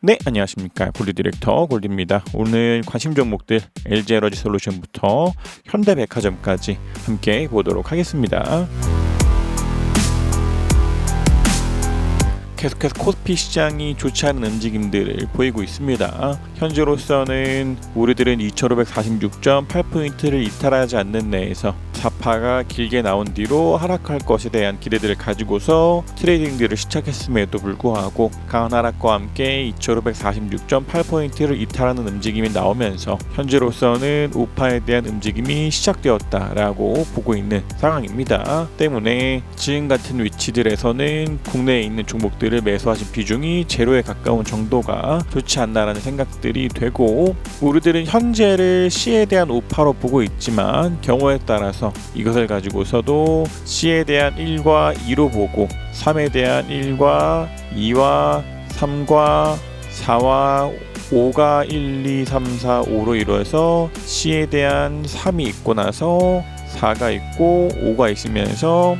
네, 안녕하십니까. 골드 디렉터 골드입니다. 오늘 관심 종목들 LG에너지솔루션부터 현대백화점까지 함께 보도록 하겠습니다. 계속해서 코스피 시장이 좋지 않은 움직임들을 보이고 있습니다. 현재로서는 우리들은 2546.8포인트를 이탈하지 않는 내에서 사파가 길게 나온 뒤로 하락할 것에 대한 기대들을 가지고서 트레이딩들을 시작했음에도 불구하고 강한 하락과 함께 2546.8포인트를 이탈하는 움직임이 나오면서 현재로서는 우파에 대한 움직임이 시작되었다라고 보고 있는 상황입니다. 때문에 지금 같은 위치들에서는 국내에 있는 종목들을 매수하신 비중이 제로에 가까운 정도가 좋지 않나라는 생각들이 되고, 우리들은 현재를 C에 대한 우파로 보고 있지만 경우에 따라서 이것을 가지고서도 C에 대한 1과 2로 보고 3에 대한 1과 2와 3과 4와 5가 1, 2, 3, 4, 5로 이루어서 C에 대한 3이 있고 나서 4가 있고 5가 있으면서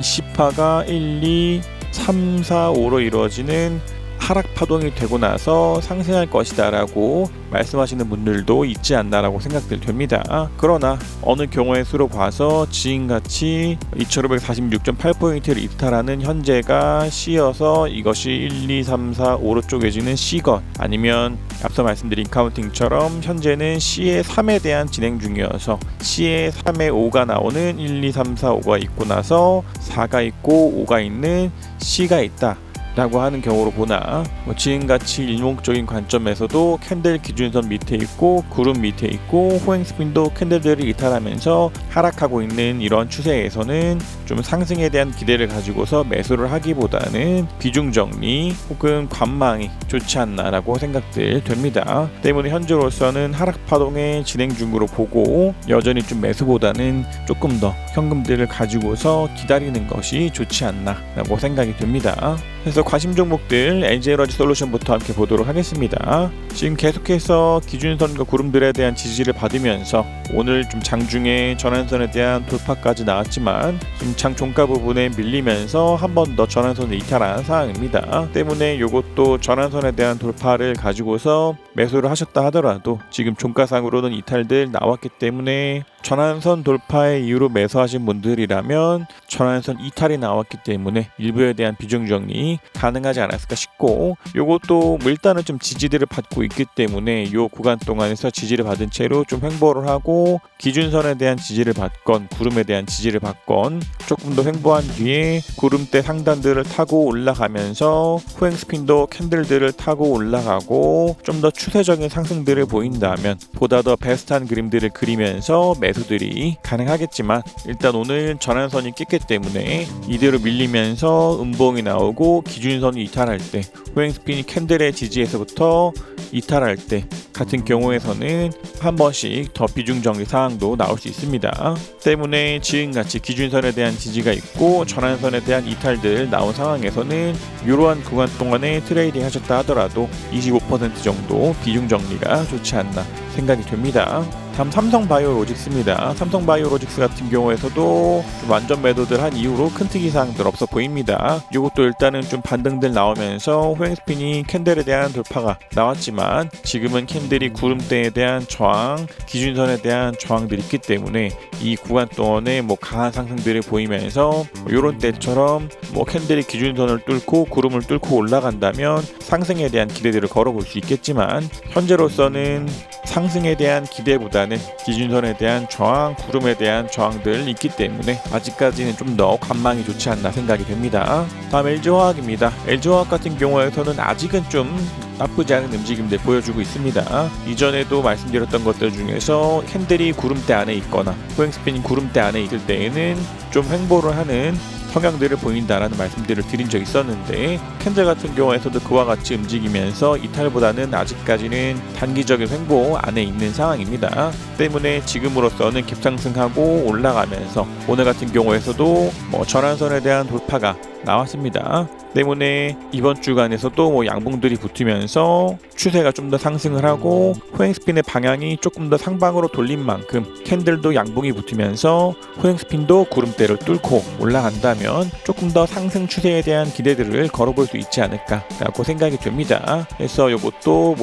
C파가 1, 2, 3, 4, 5로 이루어지는 하락 파동이 되고 나서 상승할 것이다 라고 말씀하시는 분들도 있지 않나라고 생각들 됩니다. 그러나 어느 경우의 수로 봐서 지금같이 2546.8포인트를 이탈하는 현재가 C여서 이것이 1, 2, 3, 4, 5로 쪼개지는 C건, 아니면 앞서 말씀드린 카운팅처럼 현재는 C의 3에 대한 진행 중이어서 C의 3에 5가 나오는 1, 2, 3, 4, 5가 있고 나서 4가 있고 5가 있는 C가 있다 라고 하는 경우로 보나, 지금같이 일목적인 관점에서도 캔들 기준선 밑에 있고 구름 밑에 있고 호행스핀도 캔들들을 이탈하면서 하락하고 있는 이런 추세에서는 좀 상승에 대한 기대를 가지고서 매수를 하기보다는 비중 정리 혹은 관망이 좋지 않나라고 생각들 됩니다. 때문에 현재로서는 하락 파동의 진행 중으로 보고 여전히 좀 매수보다는 조금 더 현금들을 가지고서 기다리는 것이 좋지 않나라고 생각이 됩니다. 그래서 관심 종목들 LG에너지솔루션부터 함께 보도록 하겠습니다. 지금 계속해서 기준선과 구름들에 대한 지지를 받으면서 오늘 좀 장중에 전환선에 대한 돌파까지 나왔지만 지금 장 종가 부분에 밀리면서 한 번 더 전환선을 이탈한 상황입니다. 때문에 이것도 전환선에 대한 돌파를 가지고서 매수를 하셨다 하더라도 지금 종가상으로는 이탈들 나왔기 때문에 전환선 돌파의 이유로 매수하신 분들이라면 전환선 이탈이 나왔기 때문에 일부에 대한 비중 정리 가능하지 않았을까 싶고, 요것도 일단은 좀 지지들을 받고 있기 때문에 요 구간 동안에서 지지를 받은 채로 좀 횡보를 하고 기준선에 대한 지지를 받건 구름에 대한 지지를 받건 조금 더 횡보한 뒤에 구름대 상단들을 타고 올라가면서 호행스핀도 캔들들을 타고 올라가고 좀 더 추세적인 상승들을 보인다면 보다 더 베스트한 그림들을 그리면서 매수들이 가능하겠지만, 일단 오늘 전환선이 깼기 때문에 이대로 밀리면서 음봉이 나오고 기준선이 이탈할 때 호행스핀이 캔들의 지지에서부터 이탈할 때 같은 경우에서는 한 번씩 더 비중 정리 사항도 나올 수 있습니다. 때문에 지금같이 기준선에 대한 지지가 있고 전환선에 대한 이탈들 나온 상황에서는 이러한 구간 동안에 트레이딩 하셨다 하더라도 25% 정도 비중 정리가 좋지 않나 생각이 됩니다. 다음 삼성바이오로직스입니다. 삼성바이오로직스 같은 경우에서도 좀 완전 매도들 한 이후로 큰 특이 사항들 없어 보입니다. 이것도 일단은 좀 반등들 나오면서 호행스핀이 캔들에 대한 돌파가 나왔지만 지금은 캔들이 구름대에 대한 저항, 기준선에 대한 저항들이 있기 때문에 이 구간 동안에 강한 상승들을 보이면서 이런 때처럼 캔들이 기준선을 뚫고 구름을 뚫고 올라간다면 상승에 대한 기대들을 걸어볼 수 있겠지만, 현재로서는 상승에 대한 기대보다는 기준선에 대한 저항, 구름에 대한 저항들 있기 때문에 아직까지는 좀 더 관망이 좋지 않나 생각이 됩니다. 다음 LG화학입니다. LG화학 같은 경우에서는 아직은 좀 나쁘지 않은 움직임들 보여주고 있습니다. 이전에도 말씀드렸던 것들 중에서 캔들이 구름대 안에 있거나 호행스핀이 구름대 안에 있을 때에는 좀 횡보를 하는 성향들을 보인다라는 말씀들을 드린 적이 있었는데, 캔들 같은 경우에서도 그와 같이 움직이면서 이탈보다는 아직까지는 단기적인 횡보 안에 있는 상황입니다. 때문에 지금으로서는 갭상승하고 올라가면서 오늘 같은 경우에서도 전환선에 대한 돌파가 나왔습니다. 때문에 이번 주간에서도 양봉들이 붙으면서 추세가 좀 더 상승을 하고 호행스핀의 방향이 조금 더 상방으로 돌린 만큼 캔들도 양봉이 붙으면서 호행스핀도 구름대를 뚫고 올라간다면 조금 더 상승 추세에 대한 기대들을 걸어볼 수 있지 않을까라고 생각이 됩니다. 그래서 이것도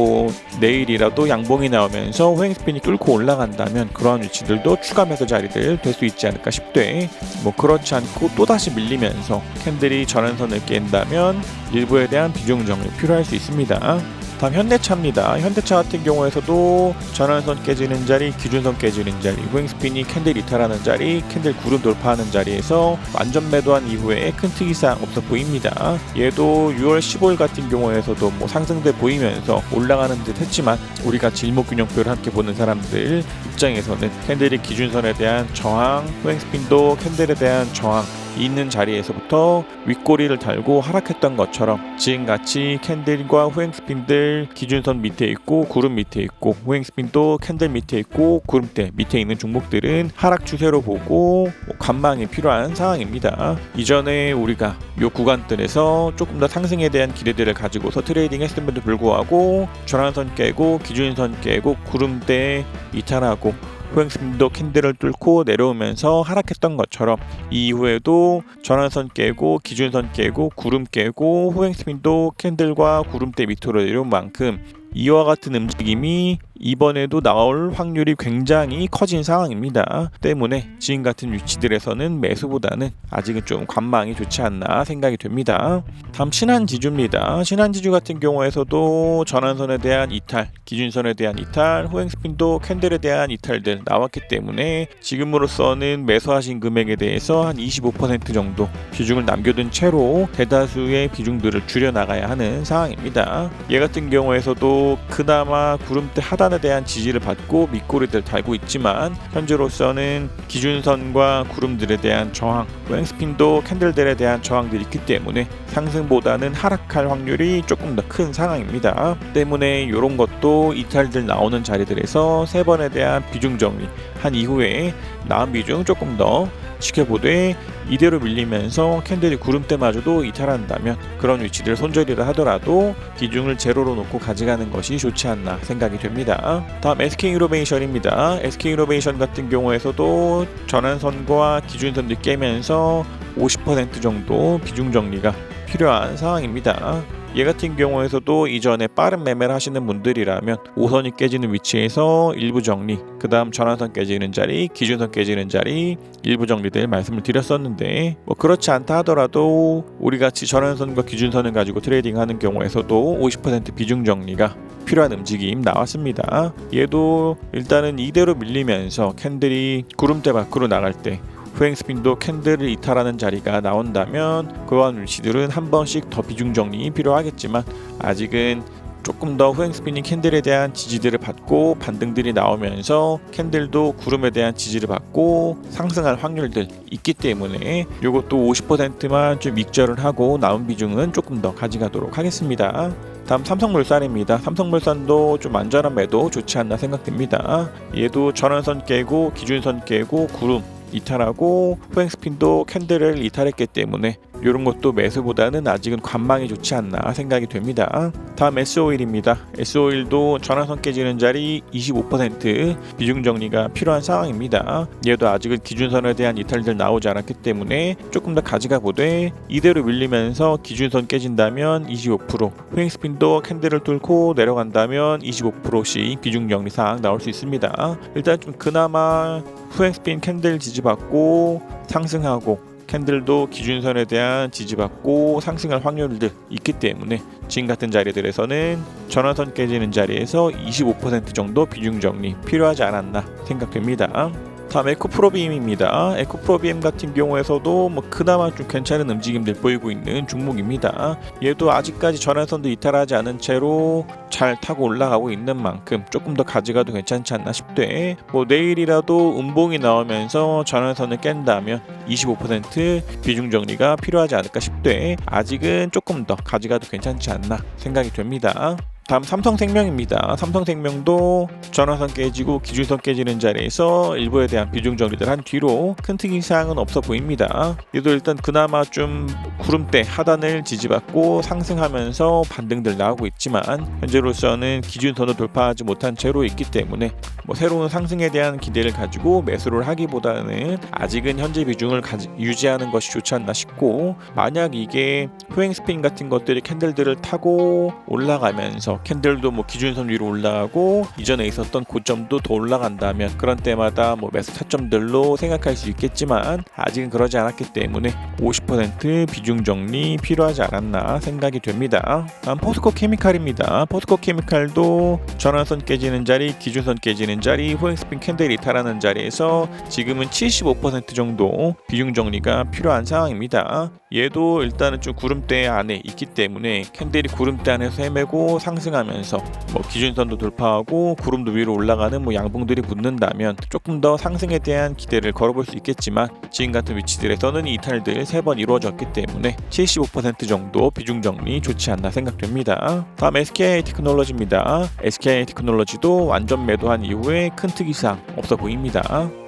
내일이라도 양봉이 나오면서 호행스핀이 뚫고 올라간다면 그러한 위치들도 추가 매수 자리들 될 수 있지 않을까 싶되 그렇지 않고 또다시 밀리면서 캔들이 전환선을 깬다면 일부에 대한 비중 정리 필요할 수 있습니다. 다음 현대차입니다. 현대차 같은 경우에서도 전환선 깨지는 자리, 기준선 깨지는 자리, 호행스핀이 캔들 이탈하는 자리, 캔들 구름 돌파하는 자리에서 완전 매도한 이후에 큰 특이사항 없어 보입니다. 얘도 6월 15일 같은 경우에서도 상승돼 보이면서 올라가는 듯 했지만 우리가 일목균형표를 함께 보는 사람들 입장에서는 캔들이 기준선에 대한 저항, 호행스핀도 캔들에 대한 저항 있는 자리에서부터 윗꼬리를 달고 하락했던 것처럼 지금같이 캔들과 호행스핀들 기준선 밑에 있고 구름 밑에 있고 호행스핀도 캔들 밑에 있고 구름대 밑에 있는 종목들은 하락 추세로 보고 관망이 필요한 상황입니다. 이전에 우리가 이 구간들에서 조금 더 상승에 대한 기대들을 가지고서 트레이딩 했음에도 불구하고 전환선 깨고 기준선 깨고 구름대 이탈하고 호행스핀도 캔들을 뚫고 내려오면서 하락했던 것처럼 이후에도 전환선 깨고 기준선 깨고 구름 깨고 호행스핀도 캔들과 구름대 밑으로 내려온 만큼 이와 같은 움직임이 이번에도 나올 확률이 굉장히 커진 상황입니다. 때문에 지금 같은 위치들에서는 매수보다는 아직은 좀 관망이 좋지 않나 생각이 됩니다. 다음 신한지주입니다. 신한지주 같은 경우에서도 전환선에 대한 이탈, 기준선에 대한 이탈, 호행스핀도 캔들에 대한 이탈들 나왔기 때문에 지금으로서는 매수하신 금액에 대해서 한 25% 정도 비중을 남겨둔 채로 대다수의 비중들을 줄여나가야 하는 상황입니다. 얘 같은 경우에서도 그나마 구름대 하단에 대한 지지를 받고 밑꼬리들 달고 있지만 현재로서는 기준선과 구름들에 대한 저항, 호행스핀도 캔들들에 대한 저항들이 있기 때문에 상승보다는 하락할 확률이 조금 더 큰 상황입니다. 때문에 이런 것도 이탈들 나오는 자리들에서 세 번에 대한 비중 정리 한 이후에 남은 비중 조금 더 지켜보되 이대로 밀리면서 캔들이 구름대마저도 이탈한다면 그런 위치들 손절이라 하더라도 비중을 제로로 놓고 가져가는 것이 좋지 않나 생각이 됩니다. 다음 SK이노베이션입니다. SK이노베이션 같은 경우에서도 전환선과 기준선들 깨면서 50% 정도 비중 정리가 필요한 상황입니다. 얘 같은 경우에서도 이전에 빠른 매매를 하시는 분들이라면 5선이 깨지는 위치에서 일부 정리, 그 다음 전환선 깨지는 자리, 기준선 깨지는 자리 일부 정리들 말씀을 드렸었는데 그렇지 않다 하더라도 우리같이 전환선과 기준선을 가지고 트레이딩하는 경우에서도 50% 비중 정리가 필요한 움직임 나왔습니다. 얘도 일단은 이대로 밀리면서 캔들이 구름대 밖으로 나갈 때 호행스핀도 캔들을 이탈하는 자리가 나온다면 그러한 위치들은 한 번씩 더 비중 정리 필요하겠지만 아직은 조금 더 호행스핀이 캔들에 대한 지지들을 받고 반등들이 나오면서 캔들도 구름에 대한 지지를 받고 상승할 확률들 있기 때문에 이것도 50%만 좀 익절을 하고 남은 비중은 조금 더 가져가도록 하겠습니다. 다음 삼성물산입니다. 삼성물산도 좀 안전한 매도 좋지 않나 생각됩니다. 얘도 전환선 깨고 기준선 깨고 구름 이탈하고 호행스핀도 캔들을 이탈했기 때문에 이런 것도 매수보다는 아직은 관망이 좋지 않나 생각이 됩니다. 다음 S오일입니다. S오일도 전환선 깨지는 자리 25% 비중 정리가 필요한 상황입니다. 얘도 아직은 기준선에 대한 이탈들 나오지 않았기 때문에 조금 더 가져가 보되 이대로 밀리면서 기준선 깨진다면 25%, 호행스핀도 캔들을 뚫고 내려간다면 25%씩 비중 정리 사항 나올 수 있습니다. 일단 좀 그나마 호행스핀 캔들 지지받고 상승하고 캔들도 기준선에 대한 지지받고 상승할 확률들 있기 때문에 지금 같은 자리들에서는 전환선 깨지는 자리에서 25% 정도 비중 정리 필요하지 않았나 생각됩니다. 다음 에코프로비엠입니다. 에코프로비엠 같은 경우에서도 그나마 좀 괜찮은 움직임들 보이고 있는 종목입니다. 얘도 아직까지 전환선도 이탈하지 않은 채로 잘 타고 올라가고 있는 만큼 조금 더 가져가도 괜찮지 않나 싶되 내일이라도 음봉이 나오면서 전환선을 깬다면 25% 비중 정리가 필요하지 않을까 싶되 아직은 조금 더 가져가도 괜찮지 않나 생각이 됩니다. 다음 삼성생명입니다. 삼성생명도 전화선 깨지고 기준선 깨지는 자리에서 일부에 대한 비중 정리를 한 뒤로 큰 특이사항은 없어 보입니다. 얘도 일단 그나마 좀 구름대 하단을 지지받고 상승하면서 반등들 나오고 있지만 현재로서는 기준선을 돌파하지 못한 채로 있기 때문에 새로운 상승에 대한 기대를 가지고 매수를 하기보다는 아직은 현재 비중을 유지하는 것이 좋지 않나 싶고, 만약 이게 포행 스핀 같은 것들이 캔들들을 타고 올라가면서 캔들도 기준선 위로 올라가고 이전에 있었던 고점도 더 올라간다면 그런 때마다 매수 타점들로 생각할 수 있겠지만 아직은 그러지 않았기 때문에 50% 비중 정리 필요하지 않았나 생각이 됩니다. 다음 포스코 케미칼입니다. 포스코 케미칼도 전환선 깨지는 자리, 기준선 깨지는 자리, 호행 스핀 캔들이 이탈하는 자리에서 지금은 75% 정도 비중 정리가 필요한 상황입니다. 얘도 일단은 좀 구름대 안에 있기 때문에 캔들이 구름대 안에서 헤매고 상승하면서 기준선도 돌파하고 구름도 위로 올라가는 양봉들이 붙는다면 조금 더 상승에 대한 기대를 걸어볼 수 있겠지만 지금 같은 위치들에서는 이탈들 3번 이루어졌기 때문에 75% 정도 비중 정리 좋지 않나 생각됩니다. 다음 SKI 테크놀로지입니다. SKI 테크놀로지도 완전 매도한 이후에 큰 특이사항 없어 보입니다.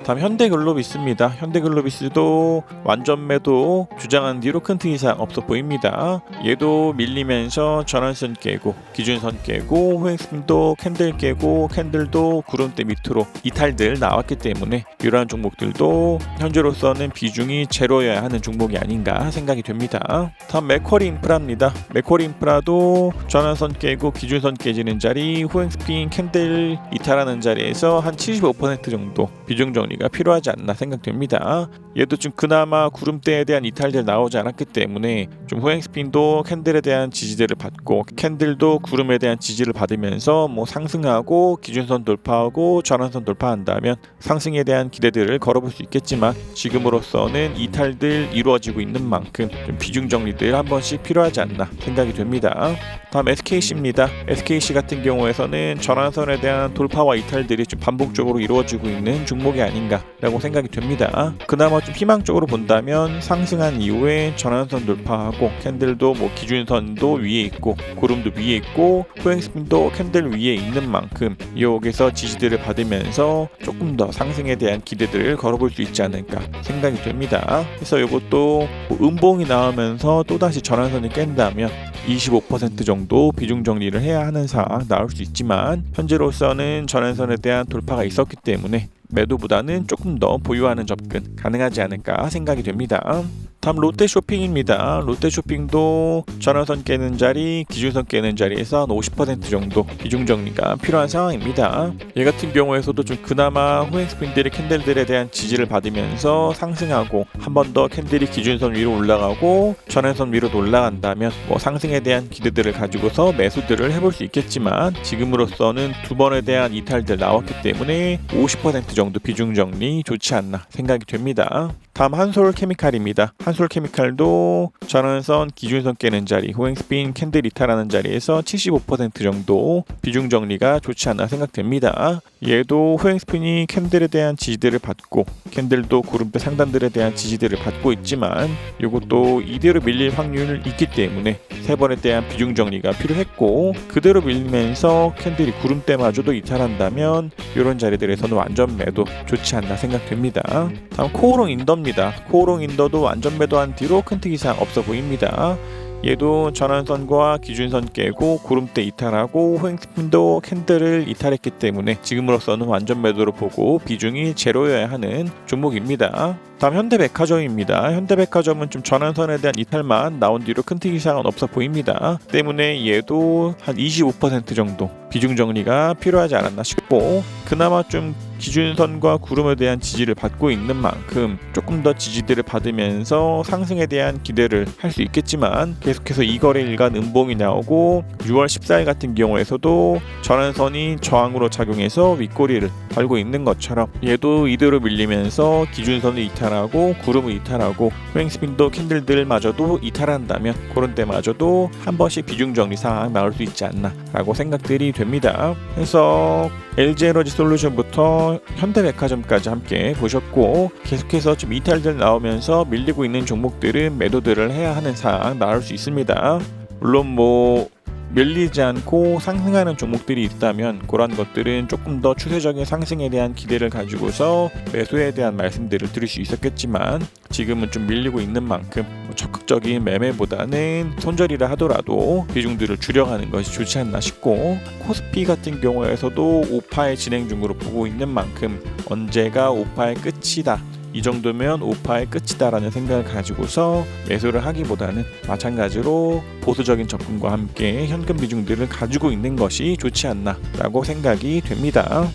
다음 현대글로비스입니다. 현대글로비스도 완전 매도 주장한 뒤로 큰 특이사항 없어 보입니다. 얘도 밀리면서 전환선 깨고 기준선 깨고 호행스핀도 캔들 깨고 캔들도 구름대 밑으로 이탈들 나왔기 때문에 이러한 종목들도 현재로서는 비중이 제로여야 하는 종목이 아닌가 생각이 됩니다. 다음 맥쿼리 인프라입니다. 맥쿼리 인프라도 전환선 깨고 기준선 깨지는 자리, 호행스핀 캔들 이탈하는 자리에서 한 75% 정도 비중 정리 가 필요하지 않나 생각됩니다. 얘도 좀 그나마 구름대에 대한 이탈들 나오지 않았기 때문에 좀 호행스핀도 캔들에 대한 지지들을 받고 캔들도 구름에 대한 지지를 받으면서 상승하고 기준선 돌파하고 전환선 돌파한다면 상승에 대한 기대들을 걸어볼 수 있겠지만 지금으로서는 이탈들 이루어지고 있는 만큼 좀 비중 정리들 한 번씩 필요하지 않나 생각이 됩니다. 다음 SKC입니다. SKC 같은 경우에서는 전환선에 대한 돌파와 이탈들이 좀 반복적으로 이루어지고 있는 종목이 아닌가 라고 생각이 됩니다. 그나마 좀 희망적으로 본다면 상승한 이후에 전환선 돌파하고 캔들도 기준선도 위에 있고 구름도 위에 있고 호행스핀도 캔들 위에 있는 만큼 여기서 지지들을 받으면서 조금 더 상승에 대한 기대들을 걸어볼 수 있지 않을까 생각이 됩니다. 그래서 이것도 음봉이 나오면서 또다시 전환선이 깬다면 25% 정도 비중 정리를 해야 하는 상황 나올 수 있지만 현재로서는 전환선에 대한 돌파가 있었기 때문에 매도보다는 조금 더 보유하는 접근 가능하지 않을까 생각이 됩니다. 다음 롯데쇼핑입니다. 롯데쇼핑도 전환선 깨는 자리, 기준선 깨는 자리에서 한 50% 정도 비중 정리가 필요한 상황입니다. 얘 같은 경우에서도 좀 그나마 호행스핀들이 캔들들에 대한 지지를 받으면서 상승하고 한 번 더 캔들이 기준선 위로 올라가고 전환선 위로 올라간다면 상승에 대한 기대들을 가지고서 매수들을 해볼 수 있겠지만 지금으로서는 두 번에 대한 이탈들 나왔기 때문에 50% 정도 비중 정리 좋지 않나 생각이 됩니다. 다음 한솔케미칼입니다. 한솔케미칼도 전환선, 기준선 깨는 자리, 호행스핀, 캔들 이탈하는 자리에서 75% 정도 비중 정리가 좋지 않나 생각됩니다. 얘도 호행스핀이 캔들에 대한 지지들을 받고 캔들도 구름대 상단들에 대한 지지들을 받고 있지만 이것도 이대로 밀릴 확률이 있기 때문에 세 번에 대한 비중 정리가 필요했고 그대로 밀리면서 캔들이 구름대마저도 이탈한다면 이런 자리들에서는 완전 매도 좋지 않나 생각됩니다. 다음 코오롱 인더입니다. 코오롱 인더도 완전 매도한 뒤로 큰 특이사항 없어 보입니다. 얘도 전환선과 기준선 깨고 구름대 이탈하고 호행스핀도 캔들을 이탈했기 때문에 지금으로서는 완전 매도로 보고 비중이 제로여야 하는 종목입니다. 다음 현대백화점입니다. 현대백화점은 좀 전환선에 대한 이탈만 나온 뒤로 큰 특이사항은 없어 보입니다. 때문에 얘도 한 25% 정도 비중 정리가 필요하지 않았나 싶고 그나마 좀 기준선과 구름에 대한 지지를 받고 있는 만큼 조금 더 지지들을 받으면서 상승에 대한 기대를 할 수 있겠지만 계속해서 이 거래 일간 음봉이 나오고 6월 14일 같은 경우에서도 전환선이 저항으로 작용해서 윗꼬리를 달고 있는 것처럼 얘도 이대로 밀리면서 기준선을 이탈하고 구름을 이탈하고 호행스핀도 캔들들마저도 이탈한다면 그런 때마저도 한 번씩 비중 정리 상황 나올 수 있지 않나 라고 생각들이 됩니다. 그래서 LG에너지솔루션부터 현대백화점까지 함께 보셨고 계속해서 좀 이탈들 나오면서 밀리고 있는 종목들은 매도들을 해야 하는 상황 나올 수 있습니다. 물론 밀리지 않고 상승하는 종목들이 있다면 그런 것들은 조금 더 추세적인 상승에 대한 기대를 가지고서 매수에 대한 말씀들을 드릴 수 있었겠지만 지금은 좀 밀리고 있는 만큼 적극적인 매매보다는 손절이라 하더라도 비중들을 줄여가는 것이 좋지 않나 싶고, 코스피 같은 경우에서도 5파의 진행 중으로 보고 있는 만큼 언제가 5파의 끝이다, 이 정도면 5파의 끝이다라는 생각을 가지고서 매수를 하기보다는 마찬가지로 보수적인 접근과 함께 현금 비중들을 가지고 있는 것이 좋지 않나라고 생각이 됩니다.